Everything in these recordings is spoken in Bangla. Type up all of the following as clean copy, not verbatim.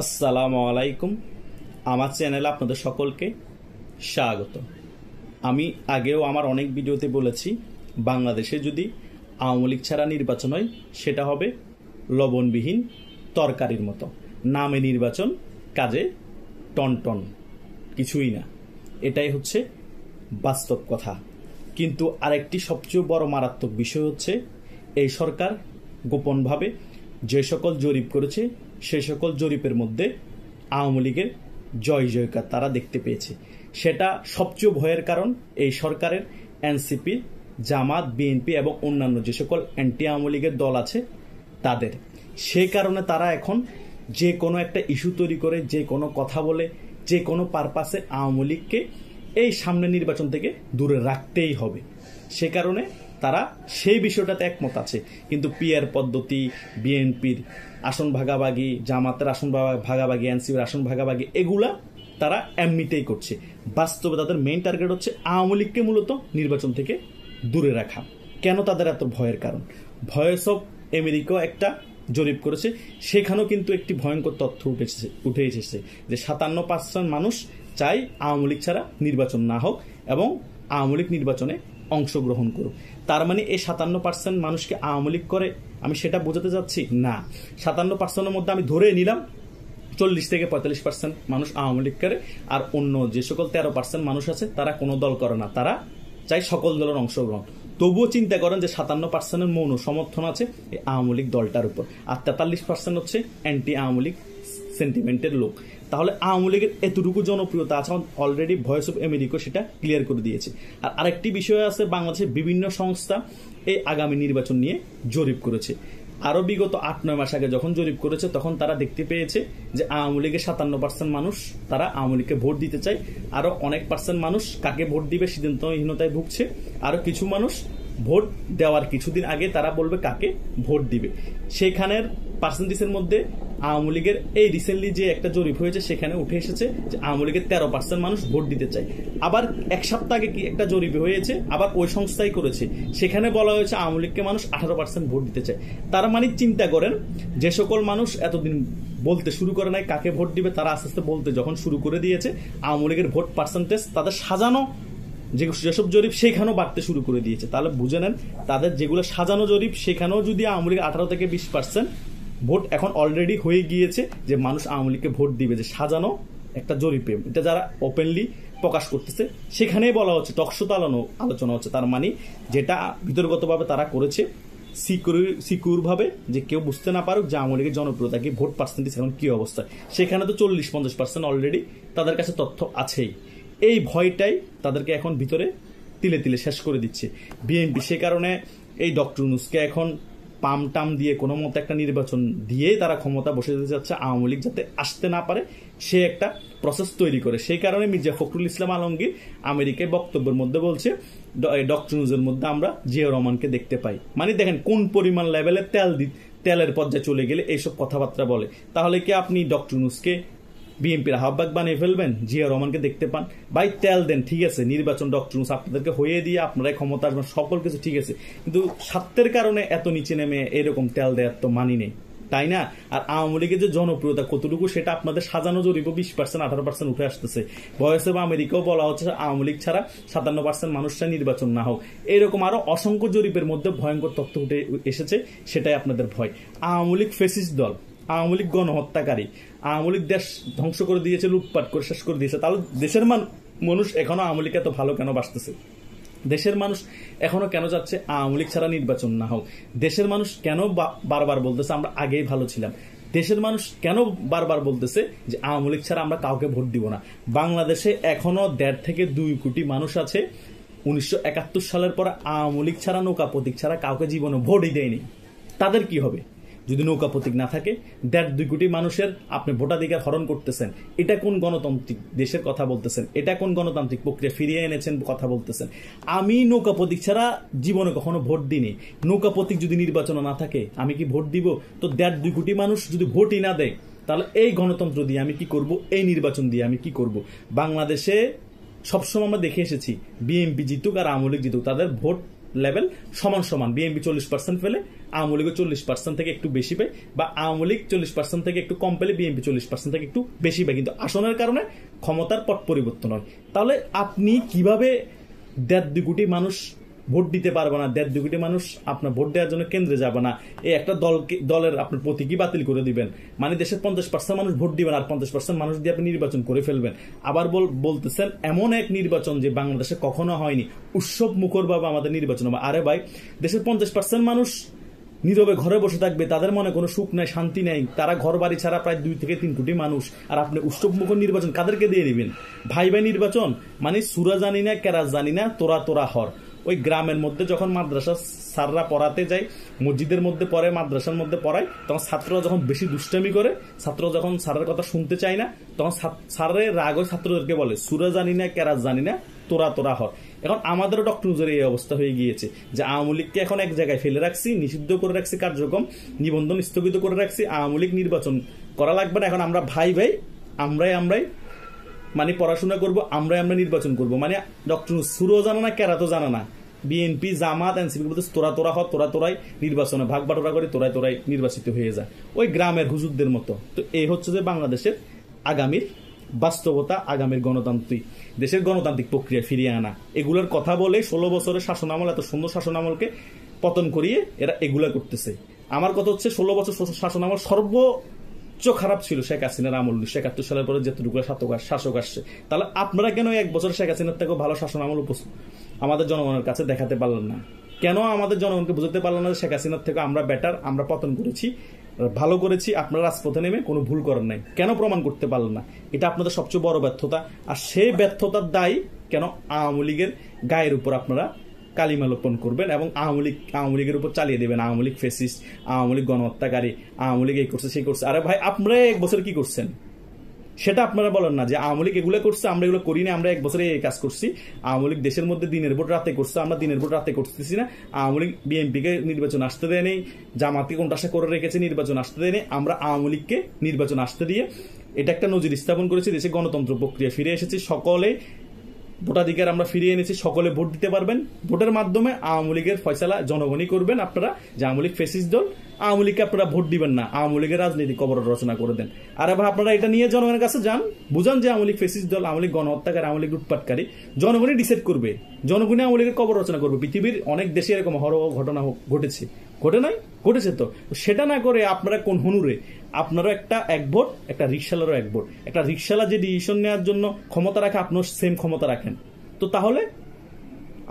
আসসালামু আলাইকুম। আমার চ্যানেলে আপনাদের সকলকে স্বাগত। আমি আগেও আমার অনেক ভিডিওতে বলেছি, বাংলাদেশে যদি আওয়ামী লীগ ছাড়া নির্বাচন হয় সেটা হবে লবণবিহীন তরকারির মতো, নামে নির্বাচন, কাজে টনটন, কিছুই না। এটাই হচ্ছে বাস্তব কথা। কিন্তু আরেকটি সবচেয়ে বড় মারাত্মক বিষয় হচ্ছে, এই সরকার গোপনভাবে যে সকল জরিপ করেছে সেই সকল জরিপের মধ্যে আওয়ামী লীগের জয় জয়কার তারা দেখতে পেয়েছে। সেটা সবচেয়ে ভয়ের কারণ এই সরকারের এনসিপি, জামাত, বিএনপি এবং অন্যান্য যে সকল অ্যান্টি আওয়ামী লীগের দল আছে তাদের। সেই কারণে তারা এখন যে কোনো একটা ইস্যু তৈরি করে, যে কোনো কথা বলে, যে কোনো পারপাসে আওয়ামী লীগকে এই সামনে নির্বাচন থেকে দূরে রাখতেই হবে। সে কারণে তারা সেই বিষয়টাতে একমত আছে। কিন্তু পিআর পদ্ধতি, বিএনপির আসন ভাগাভাগি, জামাতের আসন ভাগাভাগি, এনসিপির আসন ভাগাভাগি, এগুলা তারা এমনিতেই করছে। বাস্তবে তাদের মেইন টার্গেট হচ্ছে আওয়ামী লীগকে মূলত নির্বাচন থেকে দূরে রাখা। কেন তাদের এত ভয়ের কারণ? ভয়েস অফ আমেরিকাও একটা জরিপ করেছে, সেখানেও কিন্তু একটি ভয়ঙ্কর তথ্য উঠে এসেছে যে 57% মানুষ চাই আওয়ামী লীগ ছাড়া নির্বাচন না হোক এবং আওয়ামী লীগ নির্বাচনে অংশগ্রহণ করুক। তার মানে এই 57% মানুষকে আওয়ামী লীগ করে আমি সেটা বোঝাতে যাচ্ছি না। 57%-এর মধ্যে আমি ধরে নিলাম 40 থেকে 45% মানুষ আওয়ামী লীগ করে, আর অন্য যে সকল 13% মানুষ আছে তারা কোনো দল করে না, তারা চাই সকল দলের অংশগ্রহণ। তবুও চিন্তা করেন যে 57%-এর মৌন সমর্থন আছে এই আওয়ামী লীগ দলটার উপর, আর 43% হচ্ছে অ্যান্টি আওয়ামী লীগ সেন্টিমেন্টের লোক। তাহলে আওয়ামী লীগের এতটুকু জনপ্রিয়তা আছে, অলরেডি ভয়েস অফ আমেরিকা সেটা ক্লিয়ার করে দিয়েছে। আর আরেকটি বিষয় আছে, বাংলাদেশের বিভিন্ন সংস্থা এই আগামী নির্বাচন নিয়ে জরিপ করেছে। আরও বিগত 8-9 মাস আগে যখন জরিপ করেছে তখন তারা দেখতে পেয়েছে যে আওয়ামী লীগের 57% মানুষ তারা আওয়ামী লীগকে ভোট দিতে চায়, আরও অনেক পার্সেন্ট মানুষ কাকে ভোট দিবে সিদ্ধান্তহীনতায় ভুগছে, আরও কিছু মানুষ ভোট দেওয়ার কিছুদিন আগে তারা বলবে কাকে ভোট দিবে। সেখানের পার্সেন্টেজের মধ্যে আওয়ামী লীগের এই রিসেন্টলি যে একটা জরিপ হয়েছে সেখানে উঠে এসেছে যে আওয়ামী লীগের 13% মানুষ ভোট দিতে চায়। আবার এক সপ্তাহ আগে কি একটা জরিপ হয়েছে, আবার ওই সংস্থাই করেছে, সেখানে বলা হয়েছে আওয়ামী লীগকে মানুষ 18% ভোট দিতে চায়। তার মানে চিন্তা করেন, যে সকল মানুষ এতদিন বলতে শুরু করে নাই কাকে ভোট দিবে, তারা আস্তে আস্তে বলতে যখন শুরু করে দিয়েছে, আওয়ামী লীগের ভোট পার্সেন্টেজ তাদের সাজানো যেসব জরিপ সেখানেও বাড়তে শুরু করে দিয়েছে। তাহলে বুঝে নেন, তাদের যেগুলো সাজানো জরিপ সেখানেও যদি আওয়ামী লীগ 18 থেকে 20% ভোট এখন অলরেডি হয়ে গিয়েছে যে মানুষ আওয়ামী লীগকে ভোট দিবে, যে সাজানো একটা জরিপে এটা যারা ওপেনলি প্রকাশ করতেছে সেখানেই বলা হচ্ছে, টকশো তালানো আলোচনা হচ্ছে। তার মানে যেটা ভিতরগতভাবে তারা করেছে সিকিউর ভাবে, যে কেউ বুঝতে না পারুক যে আওয়ামী লীগের জনপ্রিয়তা কি, ভোট পার্সেন্টেজ এখন কি অবস্থা, সেখানে তো 40-50% অলরেডি তাদের কাছে তথ্য আছেই। এই ভয়টাই তাদেরকে এখন ভিতরে তিলে তিলে শেষ করে দিচ্ছে বিএনপি। সে কারণে এই ডক্টর ইউনূসকে এখন পাম টাম দিয়ে কোনো মতো একটা নির্বাচন দিয়েই তারা ক্ষমতা বসে দিতে যাচ্ছে, আওয়ামী লীগ যাতে আসতে না পারে সে একটা প্রসেস তৈরি করে। সেই কারণে মির্জা ফখরুল ইসলাম আলমগীর আমেরিকায় বক্তব্যের মধ্যে বলছে ডক্টর ইউনূসের মধ্যে আমরা জিয়া রহমানকে দেখতে পাই। মানে দেখেন কোন পরিমাণ লেভেলে তেলের পর্যায়ে চলে গেলে এইসব কথাবার্তা বলে। তাহলে কি আপনি ডক্টর ইউনূসকে বিএনপির আহ্বায়ক বানিয়ে ফেলবেন? জিয়া রহমানকে দেখতে পান, ভাই তেল দেন, ঠিক আছে, নির্বাচন ডক্টর ইউনূস আপনাদেরকে হয়ে দিয়ে আপনারাই ক্ষমতা আসবেন, সকল কিছু ঠিক আছে, কিন্তু স্বার্থের কারণে এত নিচে নেমে এরকম তেল দেওয়ার তো মানি নেই, তাই না? আর আওয়ামী লীগের যে জনপ্রিয়তা কতটুকু সেটা আপনাদের সাজানো জরিপ 20%-18% উঠে আসতেছে। ভয়েস অফ আমেরিকাও বলা হচ্ছে আওয়ামী লীগ ছাড়া 57% মানুষরা নির্বাচন না হোক। এরকম আরো অসংখ্য জরিপের মধ্যে ভয়ঙ্কর তথ্য উঠে এসেছে, সেটাই আপনাদের ভয়। আওয়ামী লীগ ফ্যাসিস্ট দল, আওয়ামী লীগ গণহত্যাকারী, আওয়ামী লীগ দেশ ধ্বংস করে দিয়েছে, লুটপাট করে শেষ করে দিয়েছে। তাহলে দেশের মানুষ এখনো আওয়ামী লীগ এত ভালো কেন বাসতেছে? দেশের মানুষ এখনো কেন যাচ্ছে আওয়ামী লীগ ছাড়া নির্বাচন না হোক? দেশের মানুষ কেন বারবার বলতেছে আমরা আগেই ভালো ছিলাম? দেশের মানুষ কেন বারবার বলতেছে যে আওয়ামী লীগ ছাড়া আমরা কাউকে ভোট দিব না? বাংলাদেশে এখনো 1.5 থেকে 2 কোটি মানুষ আছে 1971 সালের পর আওয়ামী লীগ ছাড়া, নৌকা প্রতীক ছাড়া কাউকে জীবনে ভোটই দেয়নি। তাদের কি হবে যদি নৌকা প্রতীক না থাকে? 1.5-2 কোটি মানুষের আপনি ভোটাধিকার হরণ করতেছেন। এটা কোন গণতান্ত্রিক দেশের কথা বলতেছেন? এটা কোন গণতান্ত্রিক প্রক্রিয়া ফিরিয়ে এনেছেন কথা বলতেছেন? আমি নৌকা প্রতীক ছাড়া জীবনে কখনো ভোট দিইনি। নৌকা প্রতীক যদি নির্বাচন না থাকে আমি কি ভোট দিব? তো 1.5-2 কোটি মানুষ যদি ভোটই না দেয় তাহলে এই গণতন্ত্র দিয়ে আমি কি করব? এই নির্বাচন দিয়ে আমি কি করব? বাংলাদেশে সবসময় আমরা দেখে এসেছি বিএনপি জিতুক আর আওয়ামী লীগ জিতুক, তাদের ভোট লেভেল সমান সমান, বিএনপি 40% পেলে আওয়ামী লীগও 40% থেকে একটু বেশি পায়, বা আওয়ামী লীগ 40% থেকে একটু কম পেলে বিএনপি 40% থেকে একটু বেশি পায়, কিন্তু আসনের কারণে ক্ষমতার পট পরিবর্তন হয়। তাহলে আপনি কিভাবে 1.5-2 কোটি মানুষ ভোট দিতে পারবে না, 1.5-2 কোটি মানুষ আপনার ভোট দেওয়ার জন্য কেন্দ্রে যাবে না, এই একটা দলের আপনার প্রতীকী বাতিল করে দিবেন, মানে দেশের 50% মানুষ ভোট দিবেন আর 50% মানুষ দিয়ে আপনি নির্বাচন করে ফেলবেন। আবার বলতেছেন এমন এক নির্বাচন যে বাংলাদেশে কখনো হয়নি, উৎসব মুখর ভাবে আমাদের নির্বাচন হবে। আরে ভাই, দেশের 50% মানুষ নীরবে ঘরে বসে থাকবে, তাদের মনে কোনো সুখ নাই, শান্তি নাই, তারা ঘর বাড়ি ছাড়া প্রায় 2 থেকে 3 কোটি মানুষ, আর আপনি উৎসব মুখর নির্বাচন কাদেরকে দিয়ে দিবেন? ভাই ভাই নির্বাচন মানে সুরা জানি না কেরাজ জানি না, তোরা হর। ওই গ্রামের মধ্যে যখন মাদ্রাসা স্যাররা পড়াতে যায়, মসজিদের মধ্যে পড়ে, মাদ্রাসার মধ্যে পড়ায়, তখন ছাত্ররা যখন বেশি দুষ্টামি করে, ছাত্র যখন স্যারের কথা শুনতে চায় না, তখন স্যারের রাগ ওই ছাত্রদেরকে বলে সুরা জানি না কেরাজ জানি না, তোরা হর। এখন আমাদেরও ডক্টর নুজুরের এই অবস্থা হয়ে গিয়েছে যে আওয়ামী লীগকে এখন এক জায়গায় ফেলে রাখছি, নিষিদ্ধ করে রাখছি, কার্যক্রম নিবন্ধন স্থগিত করে রাখছি, আওয়ামী লীগ নির্বাচন করা লাগবে না, এখন আমরা ভাই আমরাই মানে পড়াশোনা করবো, আমরা নির্বাচন করব। মানে ডক্টর সুরও জানা না, কেরা তো জানা না, বিএনপি জামাত এনসিপি বলতে তোরাই নির্বাচনে ভাগ বাটোরা করে তোরাই নির্বাচিত হয়ে যায়, ওই গ্রামের হুজুরদের মতো। তো এই হচ্ছে যে বাংলাদেশের আগামীর বাস্তবতা, আগামীর দেশের গণতান্ত্রিক প্রক্রিয়া ফিরিয়ে আনা। এগুলোর কথা বলে 16 বছরের শাসনামল, এত সুন্দর শাসনামলকে পতন করিয়ে এরা এগুলা করতেছে। আমার কথা হচ্ছে 16 বছর শাসনামল সর্বোচ্চ খারাপ ছিল শেখ হাসিনার আমল। 1971 সালের পরে যতটুকু শাসক আসছে, তাহলে আপনারা কেন 1 বছর শেখ হাসিনার থেকেও ভালো শাসনামল আমাদের জনগণের কাছে দেখাতে পারলেন না? কেন আমাদের জনগণকে বুঝতে পারলেন না যে শেখ হাসিনার থেকে আমরা বেটার, আমরা পতন করেছি, ভালো করেছি, আপনারা রাজপথে নেমে কোনো ভুল করেন নাই? কেন প্রমাণ করতে পারলেন না? এটা আপনাদের সবচেয়ে বড় ব্যর্থতা। আর সেই ব্যর্থতার দায়ী কেন আওয়ামী লীগের গায়ের উপর আপনারা কালিমা লোপন করবেন এবং আওয়ামী লীগের উপর চালিয়ে দেবেন, আওয়ামী লীগ ফ্যাসিস্ট, আওয়ামী লীগ গণহত্যাকারী, আওয়ামী লীগ এই করছে সেই করছে। আরে ভাই, আপনারা 1 বছর কি করছেন সেটা আপনারা বলেন না, যে আওয়ামী লীগ এগুলো করছে, আমরা এগুলো করি না, আমরা 1 বছরে এই কাজ করছি। আওয়ামী লীগ দেশের মধ্যে দিনের ভোট রাতে করছে, আমরা দিনের ভোট রাতে করতেছি না। আওয়ামী লীগ বিএনপিকে নির্বাচন আসতে দেয়নি, জামাতকে কোনটাশা করে রেখেছে, নির্বাচন আসতে দেয়নি। আমরা আওয়ামী লীগকে নির্বাচন আসতে দিয়ে এটা একটা নজির স্থাপন করেছি, দেশে গণতন্ত্র প্রক্রিয়া ফিরে এসেছে, সকলে ভোটাধিকার আমরা ফিরিয়ে এনেছি, সকলে ভোট দিতে পারবেন। ভোটের মাধ্যমে আওয়ামী লীগের ফয়সালা জনগণই করবেন। আপনারা যে আওয়ামী লীগ ফ্যাসিস্ট দল, আওয়ামী লীগকে আপনারা ভোট দিবেন না, আওয়ামী লীগের রাজনীতি কবর রচনা করে দেন। আর এবার আপনারা এটা নিয়ে জনগণের কাছে যান, বুঝান যে আওয়ামী লীগ ফ্যাসিস্ট দল, আওয়ামী লীগ গণহত্যাকারী, আওয়ামী লীগ লুটপাটকারী। জনগণই ডিসাইড করবে, জনগণই আওয়ামী লীগের কবর রচনা করবে। পৃথিবীর অনেক দেশে এরকম হরহ ঘটনা ঘটে নাই, ঘটেছে তো। সেটা না করে আপনারা কোন হুনুরে, আপনারও এক ভোট, একটা রিক্সালারও 1 ভোট। একটা রিক্সালা যে ডিসিশন নেওয়ার জন্য ক্ষমতা রাখে, আপনিও সেম ক্ষমতা রাখেন। তো তাহলে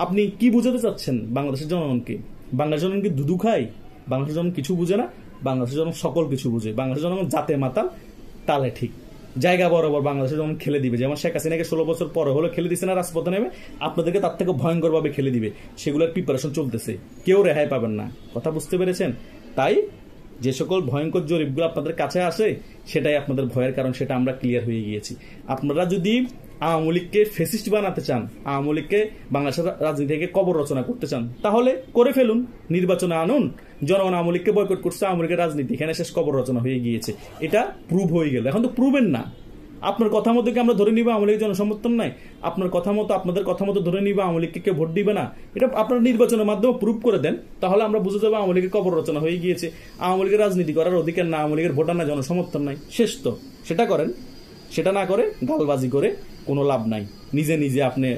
আপনি কি বুঝাতে চাচ্ছেন বাংলাদেশের জনগণকে? বাংলাদেশের জনগণ কি দুধু খায়? বাংলাদেশের জনগণ কিছু বুঝে না, বাংলাদেশের জনগণ সকল কিছু বুঝে। বাংলাদেশের জনগণ জাতে মাতাল, তালে ঠিক, জায়গা বরাবর বাংলাদেশের জনগণ খেলে দিবে। যেমন শেখ হাসিনাকে 16 বছর পরে হলো খেলে দিচ্ছে না রাজপথে নেমে, আপনাদেরকে তার থেকে ভয়ঙ্করভাবে খেলে দিবে। সেগুলোর প্রিপারেশন চলতেছে, কেউ রেহাই পাবেন না। কথা বুঝতে পেরেছেন? তাই যে সকল ভয়ঙ্কর জরিপগুলো আপনাদের কাছে আসে, সেটাই আপনাদের ভয়ের কারণ, সেটা আমরা ক্লিয়ার হয়ে গিয়েছি। আপনারা যদি আওয়ামী লীগকে ফ্যাসিস্ট বানাতে চান, আওয়ামী লীগকে বাংলাদেশের রাজনীতি থেকে কবর রচনা করতে চান, তাহলে করে ফেলুন, নির্বাচনে আনুন। জনগণ আওয়ামী লীগকে বয়কট করছে, আওয়ামী লীগের রাজনীতি এখানে শেষ, কবর রচনা হয়ে গিয়েছে। এটা প্রুভ হয়ে গেল। এখন তো প্রুভেন না, আপনার কথা মতো কি আমরা ধরে নিব আওয়ামী লীগের জনসমর্থন নাই? আপনার কথা মতো, আপনাদের কথা মতো ধরে নিব আওয়ামী লীগকে কেউ ভোট দিবে না? এটা আপনারা নির্বাচনের মাধ্যমে প্রুভ করে দেন, তাহলে আমরা বুঝে যাবো আওয়ামী লীগের কবর রচনা হয়ে গিয়েছে। আওয়ামী লীগের রাজনীতি করার অধিকার না, আওয়ামী লীগের ভোটার না, জনসমর্থন নাই, শেষ তো। সেটা করেন। সেটা না করে গালবাজি করে কোনো লাভ নাই। নিজে আপনি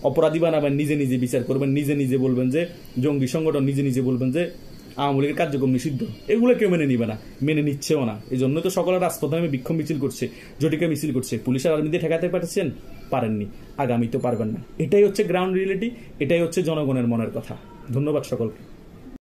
অপরাধী বানাবেন, নিজে বিচার করবেন, নিজে বলবেন যে জঙ্গি সংগঠন, নিজে বলবেন যে আওয়ামী লীগের কার্যক্রম নিষিদ্ধ। এগুলো কেউ মেনে নিবে না, মেনে নিচ্ছেও না। এই জন্য তো সকলের রাজপথে আমি বিক্ষোভ মিছিল করছে, জটিকা মিছিল করছে। পুলিশের আর্মি দিয়ে ঠেকাতে পারছেন? পারেননি, আগামী তো পারবেন না। এটাই হচ্ছে গ্রাউন্ড রিয়েলিটি, এটাই হচ্ছে জনগণের মনের কথা। ধন্যবাদ সকলকে।